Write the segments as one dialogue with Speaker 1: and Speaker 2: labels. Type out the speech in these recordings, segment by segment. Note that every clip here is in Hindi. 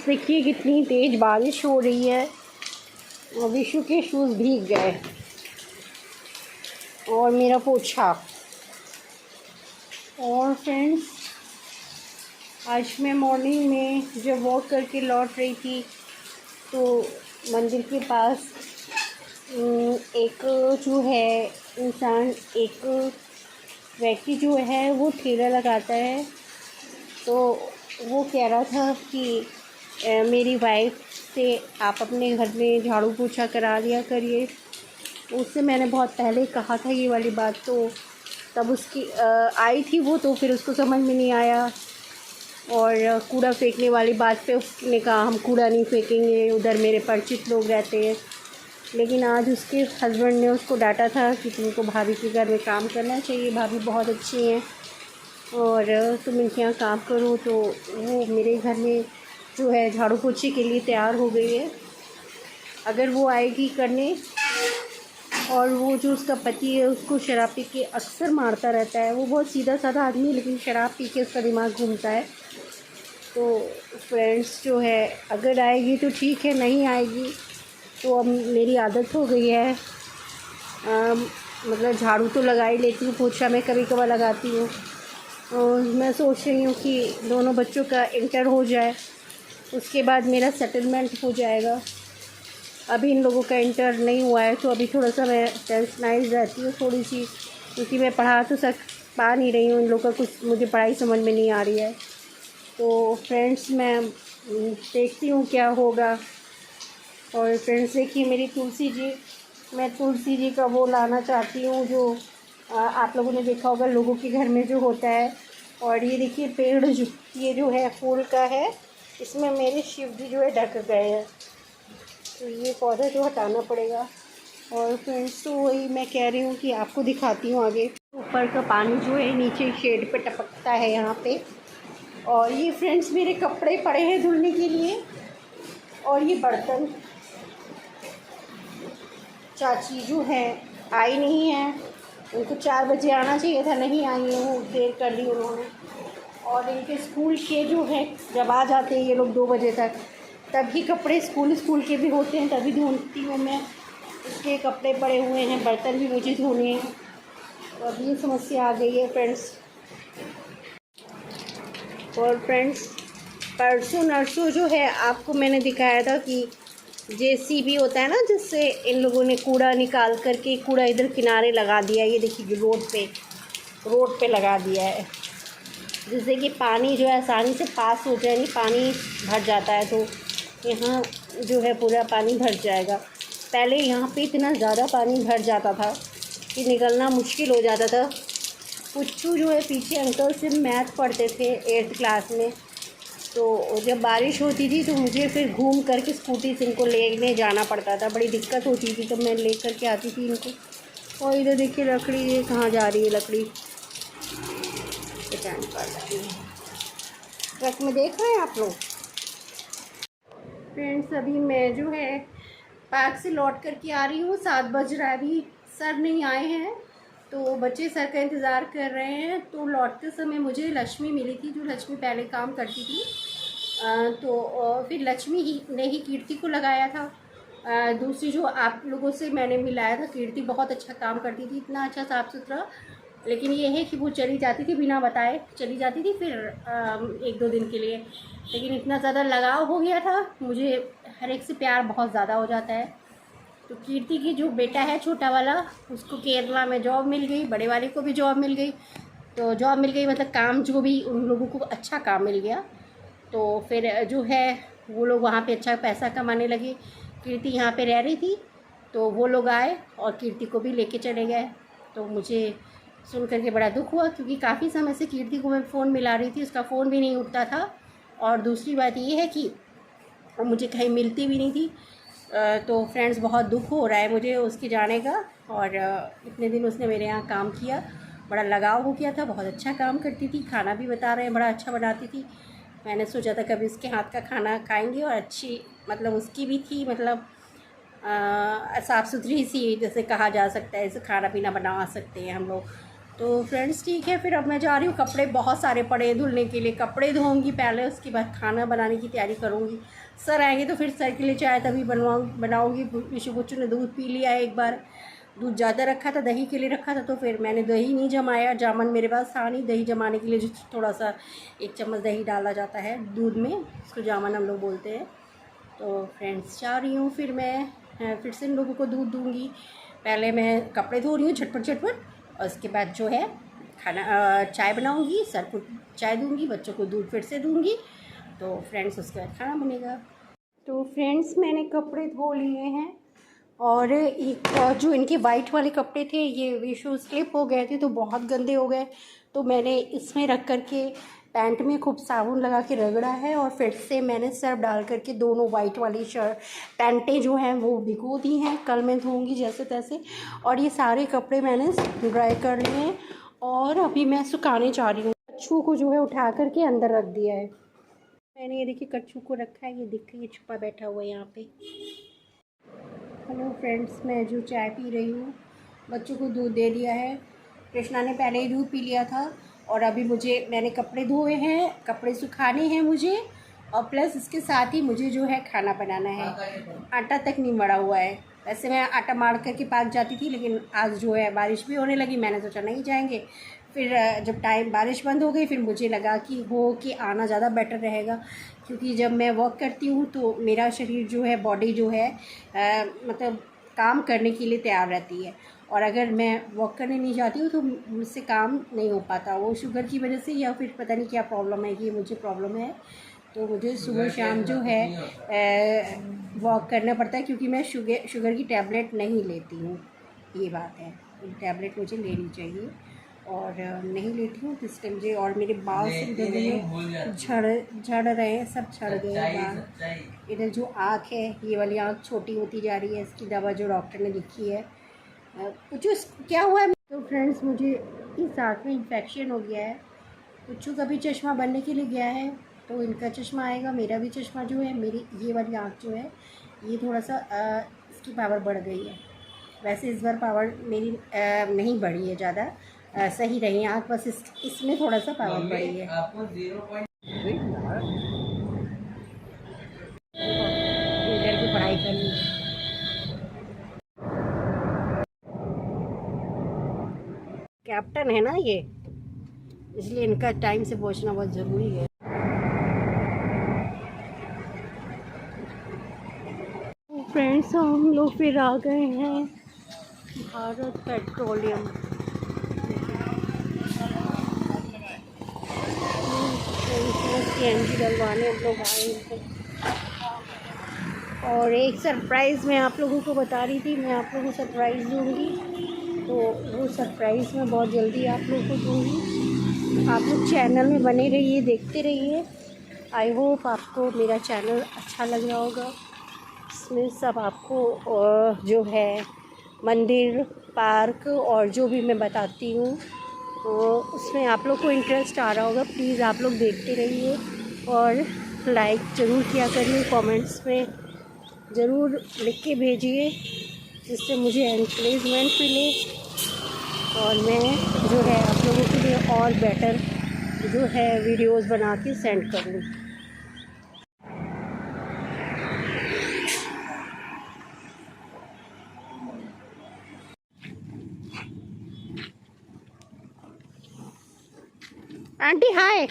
Speaker 1: देखिए कितनी तेज़ बारिश हो रही है और विशु के शूज़ भीग गए और मेरा पोछा। और फ्रेंड्स, आज मैं मॉर्निंग में जब वॉक करके लौट रही थी तो मंदिर के पास एक जो है इंसान, एक व्यक्ति जो है वो ठेला लगाता है, तो वो कह रहा था कि मेरी वाइफ से आप अपने घर में झाड़ू पोछा करा दिया करिए। उससे मैंने बहुत पहले कहा था ये वाली बात, तो तब उसकी आई थी वो, तो फिर उसको समझ में नहीं आया। और कूड़ा फेंकने वाली बात पे उसने कहा हम कूड़ा नहीं फेंकेंगे, उधर मेरे परिचित लोग रहते हैं। लेकिन आज उसके हस्बैंड ने उसको डांटा था कि तुमको भाभी के घर में काम करना चाहिए, भाभी बहुत अच्छी हैं और तुम इनके यहाँ काम करो। तो वो मेरे घर में जो है झाड़ू पोछे के लिए तैयार हो गई है। अगर वो आएगी करने, और वो जो उसका पति है उसको शराब पी के अक्सर मारता रहता है। वो बहुत सीधा साधा आदमी है, लेकिन शराब पी के उसका दिमाग घूमता है। तो फ्रेंड्स जो है, अगर आएगी तो ठीक है, नहीं आएगी तो अब मेरी आदत हो गई है। मतलब झाड़ू तो लगा ही लेती हूँ, पोछा मैं कभी कभार लगाती हूँ। और मैं सोच रही हूँ कि दोनों बच्चों का इंटर हो जाए, उसके बाद मेरा सेटलमेंट हो जाएगा। अभी इन लोगों का इंटर नहीं हुआ है, तो अभी थोड़ा सा मैं टेंशनाइज रहती हूँ थोड़ी सी, क्योंकि मैं पढ़ा तो पा नहीं रही हूँ। इन लोगों का कुछ मुझे पढ़ाई समझ में नहीं आ रही है। तो फ्रेंड्स, मैं देखती हूँ क्या होगा। और फ्रेंड्स देखिए मेरी तुलसी जी, मैं तुलसी जी का वो लाना चाहती हूँ जो आप लोगों ने देखा होगा लोगों के घर में जो होता है। और ये देखिए पेड़ ये जो है फूल का है, इसमें मेरे शिव जी जो है ढक गए हैं, तो ये पौधा जो हटाना पड़ेगा। और फ्रेंड्स, तो वही मैं कह रही हूँ कि आपको दिखाती हूँ आगे। ऊपर का पानी जो है नीचे शेड पे टपकता है यहाँ पे। और ये फ्रेंड्स मेरे कपड़े पड़े हैं धुलने के लिए। और ये बर्तन, चाची जो है आई नहीं है, उनको 4 बजे आना चाहिए था, नहीं आई है वो, देर कर दी उन्होंने। और इनके स्कूल के जो है जब आ जाते हैं ये लोग 2 बजे तक, तभी कपड़े स्कूल के भी होते हैं, तभी धोती हूँ मैं। उसके कपड़े पड़े हुए हैं, बर्तन भी मुझे धोने हैं। तो अब ये समस्या आ गई है फ्रेंड्स। और फ्रेंड्स, परसों नरसों जो है आपको मैंने दिखाया था कि जेसीबी होता है ना, जिससे इन लोगों ने कूड़ा निकाल करके कूड़ा इधर किनारे लगा दिया। ये देखिए रोड पे लगा दिया है, जिससे कि पानी जो है आसानी से पास हो जाए। नहीं, पानी भर जाता है तो यहाँ जो है पूरा पानी भर जाएगा। पहले यहाँ पे इतना ज़्यादा पानी भर जाता था कि निकलना मुश्किल हो जाता था। पुच्चू जो है पीछे अंकल से मैथ पढ़ते थे 8th क्लास में, तो जब बारिश होती थी तो मुझे फिर घूम करके स्कूटी से इनको लेने जाना पड़ता था। बड़ी दिक्कत होती थी, तो मैं ले करके आती थी इनको। और इधर देखिए लकड़ी, ये कहाँ जा रही है लकड़ी, ट्रक में देख रहे हैं आप लोग। फ्रेंड्स, अभी मैं जो है पार्क से लौट कर के आ रही हूँ, 7 बज रहा है, अभी सर नहीं आए हैं, तो बच्चे सर का इंतज़ार कर रहे हैं। तो लौटते समय मुझे लक्ष्मी मिली थी, जो लक्ष्मी पहले काम करती थी। तो फिर लक्ष्मी ने ही कीर्ति को लगाया था। दूसरी जो आप लोगों से मैंने मिलाया था, कीर्ति बहुत अच्छा काम करती थी, इतना अच्छा साफ़ सुथरा। लेकिन ये है कि वो चली जाती थी बिना बताए, चली जाती थी फिर 1-2 दिन के लिए। लेकिन इतना ज़्यादा लगाव हो गया था मुझे, हर एक से प्यार बहुत ज़्यादा हो जाता है। तो कीर्ति की जो बेटा है छोटा वाला, उसको केरला में जॉब मिल गई, बड़े वाले को भी जॉब मिल गई। तो जॉब मिल गई मतलब काम जो भी उन लोगों को अच्छा काम मिल गया। तो फिर जो है वो लोग वहाँ पे अच्छा पैसा कमाने लगे। कीर्ति यहाँ पे रह रही थी, तो वो लोग आए और कीर्ति को भी लेके चले गए। तो मुझे सुन करके बड़ा दुख हुआ, क्योंकि काफ़ी समय से कीर्ति को मैं फ़ोन मिला रही थी, उसका फ़ोन भी नहीं उठता था। और दूसरी बात ये है कि मुझे कहीं मिलती भी नहीं थी। तो फ्रेंड्स, बहुत दुख हो रहा है मुझे उसके जाने का। और इतने दिन उसने मेरे यहाँ काम किया, बड़ा लगाव हो गया था, बहुत अच्छा काम करती थी, खाना भी बता रहे हैं बड़ा अच्छा बनाती थी। मैंने सोचा था कभी उसके हाथ का खाना खाएंगे। और अच्छी मतलब उसकी भी थी, मतलब साफ़ सुथरी सी, जैसे कहा जा सकता है, ऐसे खाना पीना बना सकते हैं हम लोग। तो फ्रेंड्स ठीक है, फिर अब मैं जा रही हूँ। कपड़े बहुत सारे पड़े हैं धुलने के लिए, कपड़े धोऊंगी पहले, उसके बाद खाना बनाने की तैयारी करूँगी। सर आएंगे तो फिर सर के लिए चाय तभी बनाऊँगी। विशु बच्चों ने दूध पी लिया है एक बार, दूध ज़्यादा रखा था, दही के लिए रखा था, तो फिर मैंने दही नहीं जमाया। जामन मेरे पास था नहीं, दही जमाने के लिए जो थोड़ा सा 1 चम्मच दही डाला जाता है दूध में, उसको जामन हम लोग बोलते हैं। तो फ्रेंड्स जा रही हूँ फिर मैं, फिर से इन लोगों को दूध दूँगी। पहले मैं कपड़े धो रही हूँ झटपट झटपट, और उसके बाद जो है खाना चाय बनाऊँगी, सर को चाय दूँगी, बच्चों को दूध फिर से दूँगी। तो फ्रेंड्स उसके बाद खाना बनेगा। तो फ्रेंड्स मैंने कपड़े धो लिए हैं, और एक जो इनके वाइट वाले कपड़े थे ये विशु स्लिप हो गए थे तो बहुत गंदे हो गए, तो मैंने इसमें रख कर के पैंट में खूब साबुन लगा के रगड़ा है, और फिर से मैंने सर्फ डाल करके दोनों वाइट वाली शर्ट पैंटें जो हैं वो भिगो दी हैं। कल मैं धोऊंगी जैसे तैसे। और ये सारे कपड़े मैंने ड्राई कर लिए हैं, और अभी मैं सुखाने जा रही हूँ। कच्छू को जो है उठा करके अंदर रख दिया है मैंने। ये देखिए कच्छू को रखा है, ये देखिए ये छुपा बैठा हुआ है यहाँ पे। हेलो फ्रेंड्स, मैं जो चाय पी रही हूँ, बच्चों को दूध दे दिया है। कृष्णा ने पहले ही दूध पी लिया था, और अभी मैंने कपड़े धोए हैं, कपड़े सुखाने हैं मुझे, और प्लस इसके साथ ही मुझे जो है खाना बनाना है। आटा तक नहीं मड़ा हुआ है। वैसे मैं आटा मार करके पाक जाती थी, लेकिन आज जो है बारिश भी होने लगी, मैंने सोचा नहीं जाएंगे। फिर जब बारिश बंद हो गई, फिर मुझे लगा कि आना ज़्यादा बेटर रहेगा, क्योंकि जब मैं वॉक करती हूँ तो मेरा शरीर जो है, बॉडी जो है मतलब काम करने के लिए तैयार रहती है, और अगर मैं वॉक करने नहीं जाती हूँ तो मुझसे काम नहीं हो पाता। वो शुगर की वजह से, या फिर पता नहीं क्या प्रॉब्लम है, कि मुझे प्रॉब्लम है, तो मुझे सुबह शाम जो है वॉक करना पड़ता है, क्योंकि मैं शुगर की टैबलेट नहीं लेती हूँ। ये बात है, टैबलेट मुझे लेनी चाहिए, और नहीं लेती हूँ तो इसलिए मुझे, और मेरे बाल से इधर झड़ रहे हैं, सब झड़ गए बाल। इधर जो आँख है, ये वाली आँख छोटी होती जा रही है, इसकी दवा जो डॉक्टर ने लिखी है। कुछ क्या हुआ है तो फ्रेंड्स, मुझे इस आँख में इन्फेक्शन हो गया है। कुछ का भी चश्मा बनने के लिए गया है, तो इनका चश्मा आएगा, मेरा भी चश्मा जो है, मेरी ये वाली आँख जो है, ये थोड़ा सा इसकी पावर बढ़ गई है। वैसे इस बार पावर मेरी नहीं बढ़ी है ज़्यादा, सही रही है आँख, बस इसमें थोड़ा सा पावर बढ़ी है। इंटर की पढ़ाई करनी है। कैप्टन है ना ये, इसलिए इनका टाइम से पहुंचना बहुत ज़रूरी है। फ्रेंड्स हम लोग फिर आ गए हैं भारत पेट्रोलियम। CNG डलवाने हम लोग आए थे, और एक सरप्राइज़ मैं आप लोगों को बता रही थी, मैं आप लोगों को सरप्राइज़ दूँगी, तो वो सरप्राइज़ मैं बहुत जल्दी आप लोगों को दूँगी। आप लोग चैनल में बने रहिए, देखते रहिए। आई होप आपको मेरा चैनल अच्छा लग रहा होगा। इसमें सब आपको जो है मंदिर, पार्क, और जो भी मैं बताती हूँ, तो उसमें आप लोग को इंटरेस्ट आ रहा होगा। प्लीज़ आप लोग देखते रहिए, और लाइक ज़रूर किया करिए, कमेंट्स में ज़रूर लिख के भेजिए, जिससे मुझे एनकरेजमेंट मिले, और मैं जो है आप लोगों के लिए और बेटर जो है वीडियोस बना के सेंड करूँ। आंटी हाय।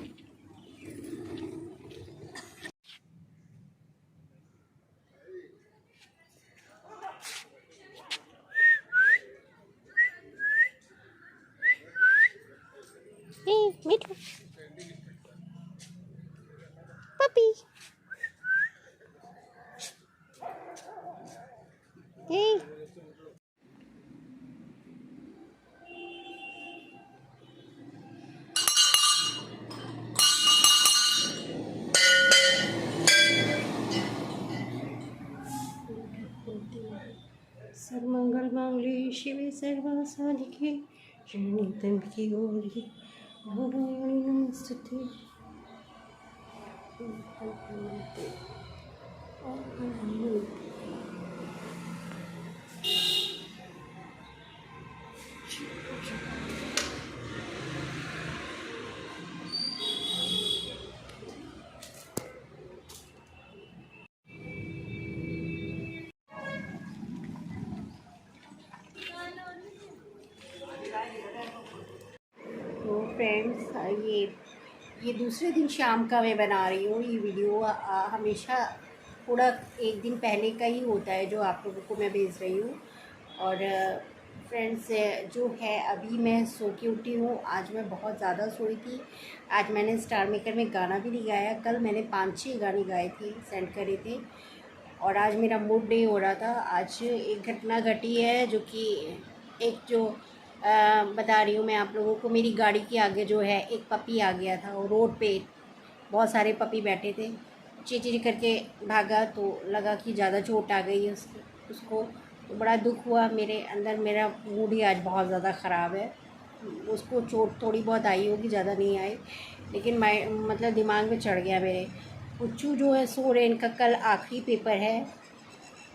Speaker 1: मीठू पपी, सर्वमंगल मांगल्ये शिवे सर्वासाधिके शरण्ये त्र्यंबके गौरी नारायणी नमोस्तुते। फ्रेंड्स, ये दूसरे दिन शाम का मैं बना रही हूँ ये वीडियो। हमेशा थोड़ा एक दिन पहले का ही होता है जो आप लोगों को मैं भेज रही हूँ। और फ्रेंड्स, जो है अभी मैं सो के उठी हूँ। आज मैं बहुत ज़्यादा सोई थी। आज मैंने स्टार मेकर में गाना भी नहीं गाया। कल मैंने 5-6 गाने गाए थे, सेंड करे थे। और आज मेरा मूड नहीं हो रहा था। आज एक घटना घटी है जो कि एक जो बता रही हूँ मैं आप लोगों को। मेरी गाड़ी के आगे जो है एक पपी आ गया था और रोड पे बहुत सारे पपी बैठे थे। चींची करके भागा तो लगा कि ज़्यादा चोट आ गई है उसको। तो बड़ा दुख हुआ मेरे अंदर। मेरा मूड ही आज बहुत ज़्यादा ख़राब है। उसको चोट थोड़ी बहुत आई होगी, ज़्यादा नहीं आई, लेकिन मतलब दिमाग में चढ़ गया मेरे। पुच्चू जो है सो रहे, इनका कल आखिरी पेपर है।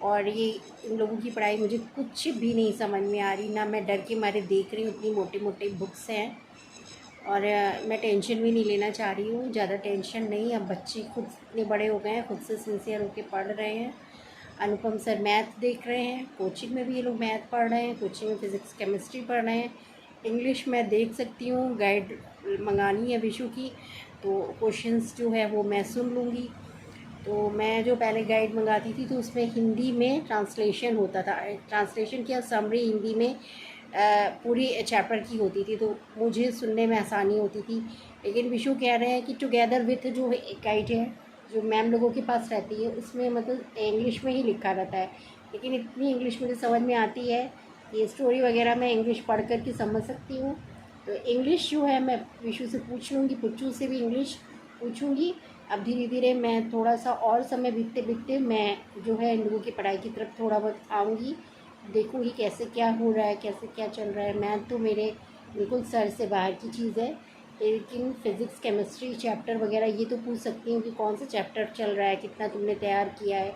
Speaker 1: और ये इन लोगों की पढ़ाई मुझे कुछ भी नहीं समझ में आ रही। ना मैं डर के मारे देख रही हूँ, इतनी मोटी मोटी बुक्स हैं। और मैं टेंशन भी नहीं लेना चाह रही हूँ, ज़्यादा टेंशन नहीं। अब बच्चे खुद इतने बड़े हो गए हैं, खुद से सिंसियर होकर पढ़ रहे हैं। अनुपम सर मैथ देख रहे हैं, कोचिंग में भी ये लोग मैथ पढ़ रहे हैं, कोचिंग में फिज़िक्स केमिस्ट्री पढ़ रहे हैं। इंग्लिश मैं देख सकती हूँ, गाइड मंगानी है विशु की, तो क्वेश्चंस जो है वो मैं सुन लूँगी। तो मैं जो पहले गाइड मंगाती थी तो उसमें हिंदी में ट्रांसलेशन होता था। ट्रांसलेशन क्या, समरी हिंदी में पूरी चैप्टर की होती थी, तो मुझे सुनने में आसानी होती थी। लेकिन विशु कह रहे हैं कि टुगेदर विथ जो गाइड है जो मैम लोगों के पास रहती है, उसमें मतलब इंग्लिश में ही लिखा रहता है। लेकिन इतनी इंग्लिश मुझे समझ में आती है, ये स्टोरी वगैरह मैं इंग्लिश पढ़ कर के समझ सकती हूँ। तो इंग्लिश जो है मैं विशु से पूछ लूँगी, पुच्चू से भी इंग्लिश पूछूँगी। अब धीरे धीरे मैं थोड़ा सा और समय बीतते बीतते मैं जो है इन लोगों की पढ़ाई की तरफ थोड़ा बहुत आऊँगी, देखूँगी कैसे क्या हो रहा है, कैसे क्या चल रहा है। मैथ तो मेरे बिल्कुल सर से बाहर की चीज़ है, लेकिन फ़िज़िक्स केमिस्ट्री चैप्टर वगैरह ये तो पूछ सकती हूँ कि कौन सा चैप्टर चल रहा है, कितना तुमने तैयार किया है,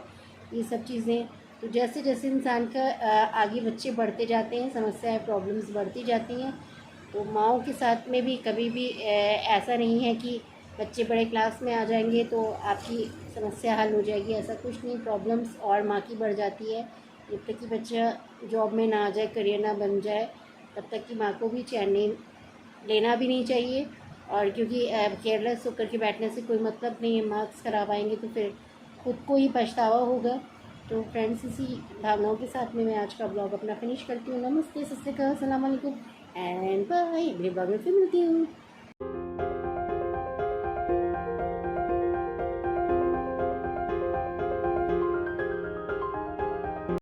Speaker 1: ये सब चीज़ें। तो जैसे जैसे इंसान का आगे बच्चे बढ़ते जाते हैं, समस्याएं प्रॉब्लम्स बढ़ती जाती हैं। तो माँओं के साथ में भी कभी भी ऐसा नहीं है कि बच्चे बड़े क्लास में आ जाएंगे तो आपकी समस्या हल हो जाएगी, ऐसा कुछ नहीं। प्रॉब्लम्स और माँ की बढ़ जाती है। जब तक कि बच्चा जॉब में ना आ जाए, करियर ना बन जाए, तब तक कि माँ को भी चैन नहीं लेना भी नहीं चाहिए। और क्योंकि केयरलेस होकर के बैठने से कोई मतलब नहीं है। मार्क्स खराब आएंगे तो फिर खुद को ही पछतावा होगा। तो फ्रेंड्स, इसी भावनाओं के साथ में मैं आज का ब्लॉग अपना फिनिश करती हूँ। नमस्ते, सत श्री अकाल, अस्सलाम वालेकुम एंड बाय। अगले ब्लॉग में फिर मिलती हूँ।